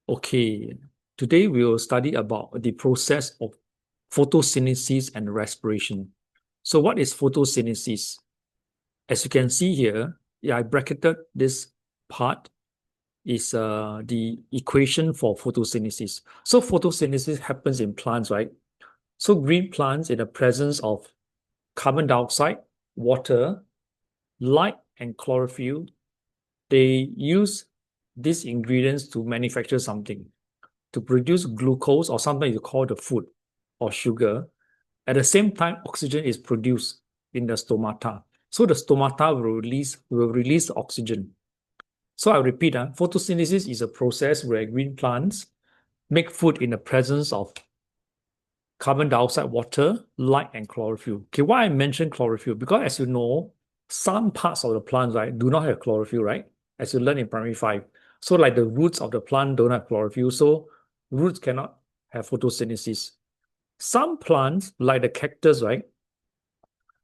Okay, today we will study about the process of photosynthesis and respiration. So what is photosynthesis? As you can see here, I bracketed this part is the equation for photosynthesis. So photosynthesis happens in plants, right? So green plants in the presence of carbon dioxide, water, light, and chlorophyll, they use these ingredients to manufacture something, to produce glucose, or sometimes you call the food or sugar. At the same time, oxygen is produced in the stomata. So the stomata will release oxygen. So I repeat, photosynthesis is a process where green plants make food in the presence of carbon dioxide, water, light, and chlorophyll. Okay, why I mentioned chlorophyll? Because as you know, some parts of the plant, right, do not have chlorophyll, right? As you learn in primary 5. So like the roots of the plant don't have chlorophyll, so roots cannot have photosynthesis. Some plants, like the cactus, right,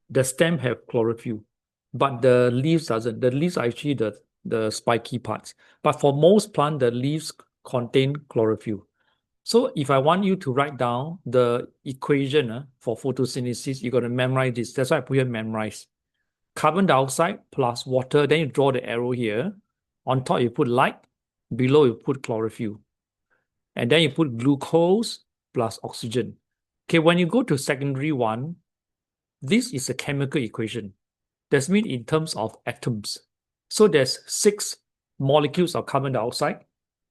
the stem have chlorophyll, but the leaves doesn't. The leaves are actually the spiky parts. But for most plants, the leaves contain chlorophyll. So if I want you to write down the equation for photosynthesis, you're going to memorize this. That's why I put here memorize. Carbon dioxide plus water, then you draw the arrow here. On top, you put light. Below, you put chlorophyll. And then you put glucose plus oxygen. Okay, when you go to secondary one, this is a chemical equation. That's mean in terms of atoms. So there's 6 molecules of carbon dioxide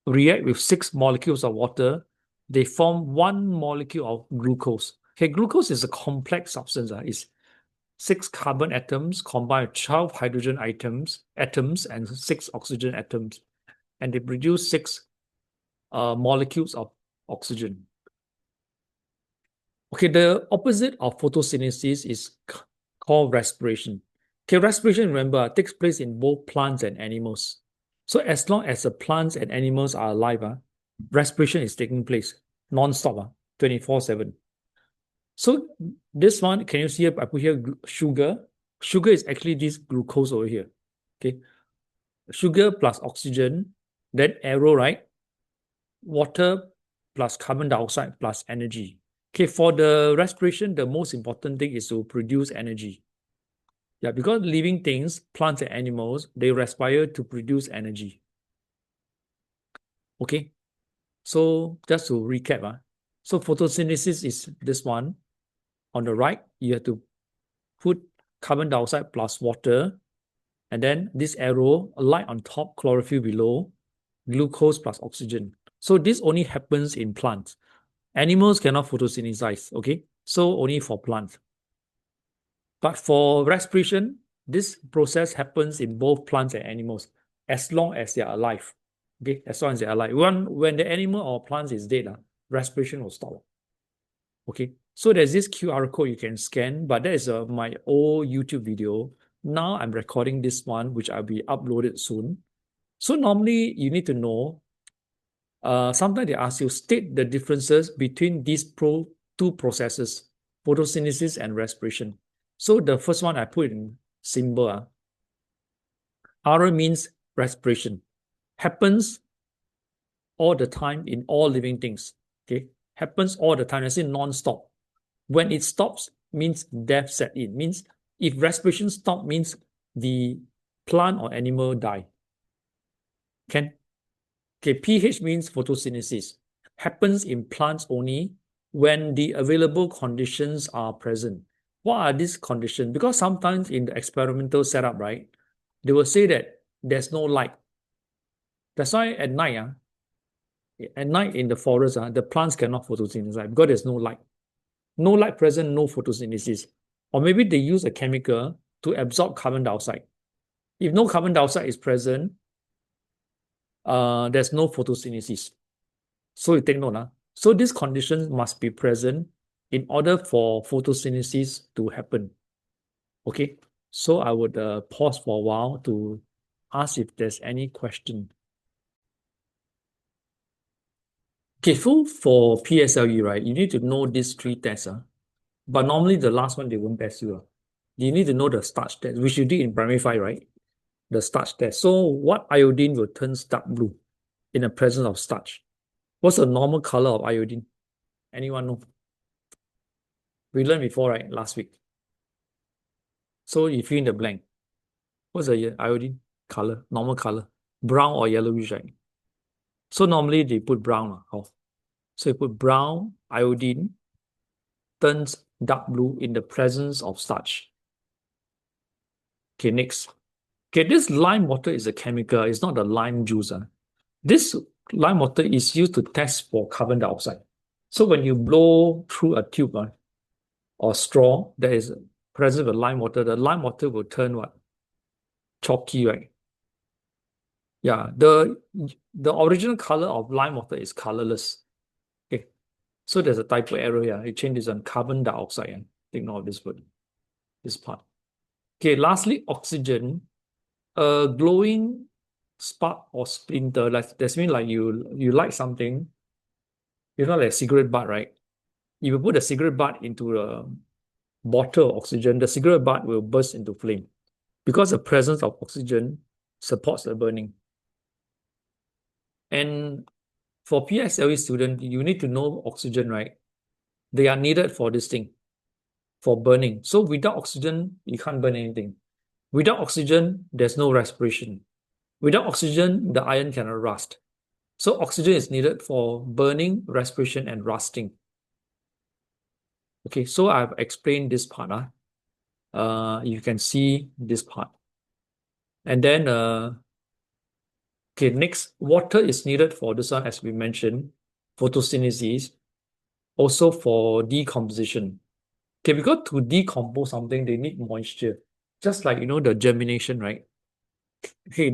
react with 6 molecules of water. They form 1 molecule of glucose. Okay, glucose is a complex substance. It's 6 carbon atoms combined with 12 hydrogen atoms and 6 oxygen atoms. And they produce 6 molecules of oxygen. Okay, the opposite of photosynthesis is called respiration. Okay, respiration, remember, takes place in both plants and animals. So as long as the plants and animals are alive, respiration is taking place non-stop, 24/7. So this one, can you see I put here sugar? Sugar is actually this glucose over here. Okay, sugar plus oxygen, then arrow, right? Water plus carbon dioxide plus energy. Okay, for the respiration, the most important thing is to produce energy. Yeah, because living things, plants and animals, they respire to produce energy. Okay, so just to recap, so photosynthesis is this one. On the right, you have to put carbon dioxide plus water, and then this arrow, light on top, chlorophyll below, glucose plus oxygen. So this only happens in plants. Animals cannot photosynthesize, okay? So only for plants. But for respiration, this process happens in both plants and animals as long as they are alive. Okay, as long as they are alive. When the animal or plant is dead, respiration will stop. Okay, so there's this QR code you can scan, but that is my old YouTube video. Now I'm recording this one, which I'll be uploaded soon. So normally you need to know, sometimes they ask you, state the differences between these two processes, photosynthesis and respiration. So the first one I put in symbol. R means respiration. Happens all the time in all living things. Okay, happens all the time. I say non-stop. When it stops, means death set in. Means if respiration stop, means the plant or animal die. Can okay, pH means photosynthesis. Happens in plants only when the available conditions are present. What are these conditions? Because sometimes in the experimental setup, right, they will say that there's no light. That's why at night in the forest, the plants cannot photosynthesize because there's no light. No light present, no photosynthesis. Or maybe they use a chemical to absorb carbon dioxide. If no carbon dioxide is present, there's no photosynthesis. So you take note. So these conditions must be present in order for photosynthesis to happen. Okay, so I would pause for a while to ask if there's any question. Okay, so for PSLE, right, you need to know these 3 tests. But normally the last one, they won't test you. You need to know the starch test, which you did in primary 5, right? The starch test. So what iodine will turn dark blue in the presence of starch? What's the normal color of iodine? Anyone know? We learned before, right? Last week. So you fill in the blank. What's the iodine color? Normal color? Brown or yellowish, right? So normally they put brown. How? So you put brown iodine turns dark blue in the presence of starch. Okay, next. Okay, this lime water is a chemical. It's not the lime juice. This lime water is used to test for carbon dioxide. So when you blow through a tube or straw that is present with lime water, the lime water will turn what? Chalky, right? Yeah, the original color of lime water is colorless. Okay, so there's a typo error here. It changes on carbon dioxide. And take note of this word, this part. Okay, lastly, oxygen. A glowing spark or splinter, like that's mean like you light something, like a cigarette butt, right? If you put a cigarette butt into a bottle of oxygen, the cigarette butt will burst into flame because the presence of oxygen supports the burning. And for PSLE student, you need to know oxygen, right? They are needed for this thing, for burning. So without oxygen, you can't burn anything. Without oxygen, there's no respiration. Without oxygen, the iron cannot rust. So oxygen is needed for burning, respiration, and rusting. Okay, so I've explained this part. You can see this part. And then, okay, next, water is needed for this one, as we mentioned, photosynthesis, also for decomposition. Okay, because to decompose something, they need moisture. Just like, the germination, right? Okay,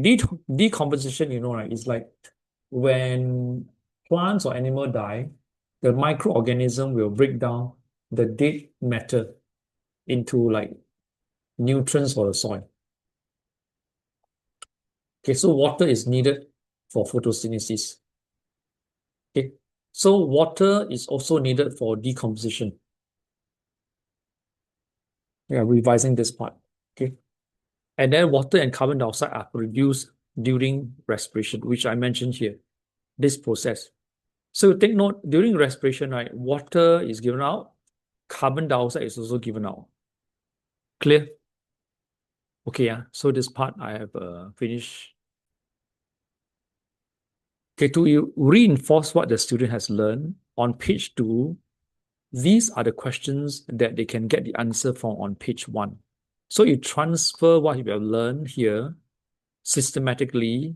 decomposition, right, is like when plants or animal die, the microorganism will break down the dead matter into like nutrients for the soil. Okay, so water is needed for photosynthesis. Okay, so water is also needed for decomposition. Yeah, revising this part. Okay, and then water and carbon dioxide are produced during respiration, which I mentioned here, this process. So take note, during respiration, right, water is given out, carbon dioxide is also given out. Clear? Okay, yeah. So this part I have finished. Okay, to reinforce what the student has learned, on page 2, these are the questions that they can get the answer from on page 1. So you transfer what you have learned here systematically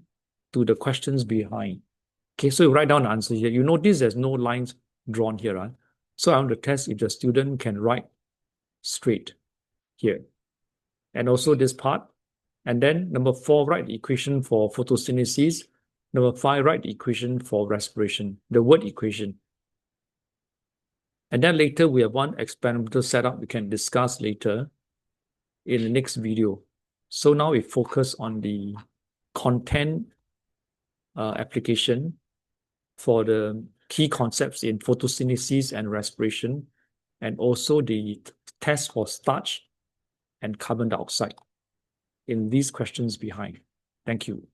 to the questions behind. Okay, so you write down the answer here. You notice there's no lines drawn here, right? So I want to test if the student can write straight here. And also this part. And then number 4, write the equation for photosynthesis. Number 5, write the equation for respiration, the word equation. And then later we have one experimental setup we can discuss later in the next video. So now we focus on the content application for the key concepts in photosynthesis and respiration, and also the test for starch and carbon dioxide in these questions behind. Thank you.